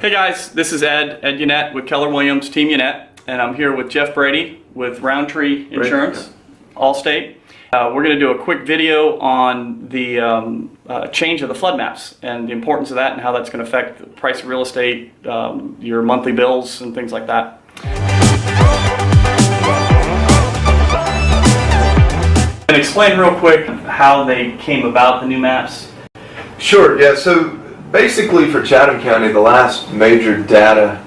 Hey guys, this is Ed Yannette with Keller Williams, Team Yannette, and I'm here with Jeff Brady with Roundtree Insurance, Allstate. We're going to do a quick video on the change of the flood maps and the importance of that and how that's going to affect the price of real estate, your monthly bills and things like that. And explain real quick how they came about, the new maps. Sure, yeah, so basically for Chatham County, the last major data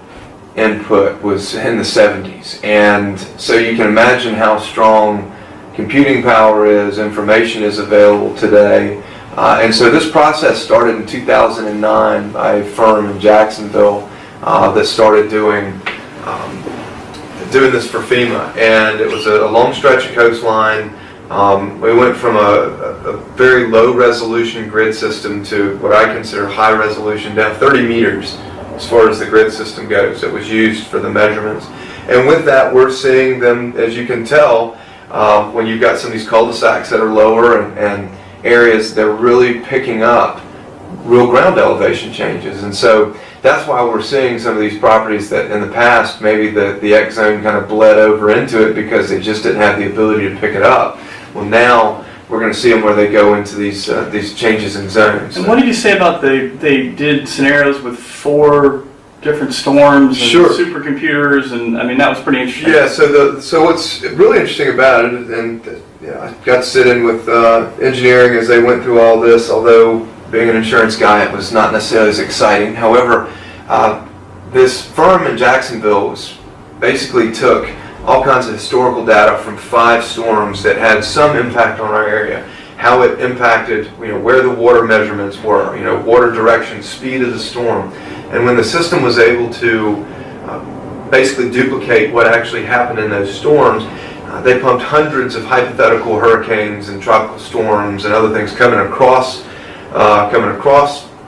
input was in the 70s. And so you can imagine how strong computing power is, information is available today. And so this process started in 2009 by a firm in Jacksonville that started doing this for FEMA. And it was a long stretch of coastline. We went from a very low resolution grid system to what I consider high resolution, down 30 meters as far as the grid system goes that was used for the measurements. And with that, we're seeing them, as you can tell, when you've got some of these cul-de-sacs that are lower and areas, they're really picking up real ground elevation changes. And so that's why we're seeing some of these properties that in the past, maybe the X zone kind of bled over into it because they just didn't have the ability to pick it up. Well, now we're going to see them where they go into these changes in zones. And what did you say about they did scenarios with 4 different storms and supercomputers, and I mean that was pretty interesting. Yeah. So what's really interesting about it, and I got to sit in with engineering as they went through all this. Although being an insurance guy, it was not necessarily as exciting. However, this firm in Jacksonville basically took all kinds of historical data from 5 storms that had some impact on our area, how it impacted, where the water measurements were, water direction, speed of the storm. And when the system was able to basically duplicate what actually happened in those storms, they pumped hundreds of hypothetical hurricanes and tropical storms and other things coming across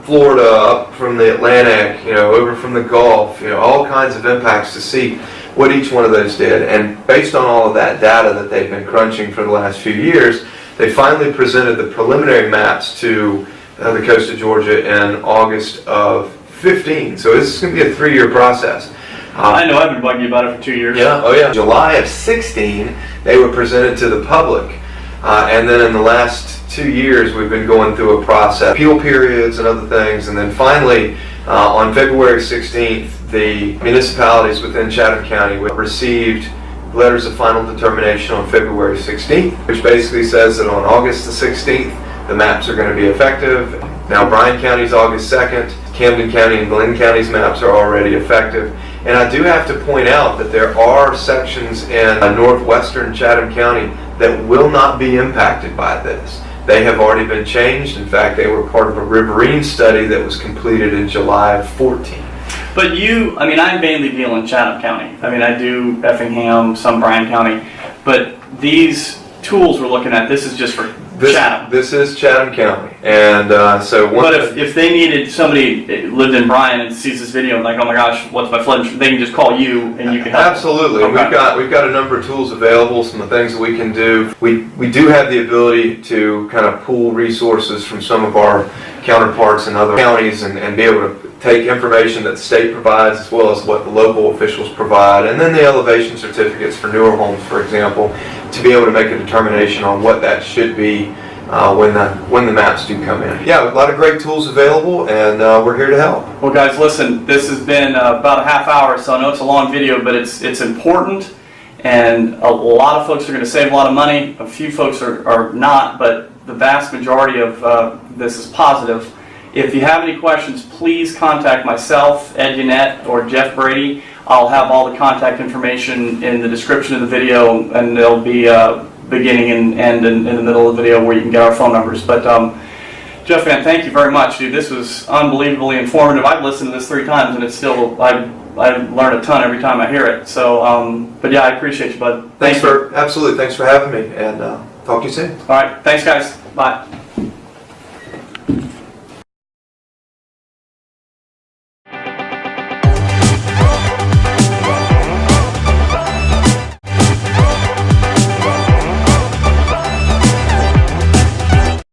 Florida, up from the Atlantic, over from the Gulf, all kinds of impacts to see what each one of those did. And based on all of that data that they've been crunching for the last few years, they finally presented the preliminary maps to the coast of Georgia in August of 15. So this is going to be a 3-year process. I know, I've been bugging you about it for 2 years. Yeah, oh yeah. July of 16, they were presented to the public. And then in the last 2 years, we've been going through a process, appeal periods and other things. And then finally, on February 16th, the municipalities within Chatham County received letters of final determination on February 16th, which basically says that on August the 16th, the maps are going to be effective. Now Bryan County's August 2nd, Camden County and Glenn County's maps are already effective. And I do have to point out that there are sections in northwestern Chatham County that will not be impacted by this. They have already been changed. In fact, they were part of a riverine study that was completed in July of 14. But I mainly deal in Chatham County. I do Effingham, some Bryan County, but these tools we're looking at, this is just for Chatham. This is Chatham County, and But if they needed somebody that lived in Bryan and sees this video and like, oh my gosh, what's my flood insurance? They can just call you and you can help. Absolutely, okay. We've got a number of tools available. Some of the things that we can do. We do have the ability to kind of pool resources from some of our counterparts in other counties and be able to take information that the state provides as well as what the local officials provide, and then the elevation certificates for newer homes, for example, to be able to make a determination on what that should be when the maps do come in. Yeah, a lot of great tools available, and we're here to help. Well guys, listen, this has been about a half hour, so I know it's a long video, but it's important, and a lot of folks are going to save a lot of money. A few folks are not, but the vast majority of this is positive. If you have any questions, please contact myself, Ed Yannette, or Jeff Brady. I'll have all the contact information in the description of the video, and there'll be beginning and end in the middle of the video where you can get our phone numbers. But Jeff, man, thank you very much, dude. This was unbelievably informative. I've listened to this 3 times, and it's still I learn a ton every time I hear it. So, but yeah, I appreciate you, bud. Absolutely. Thanks for having me, and talk to you soon. All right, thanks, guys. Bye.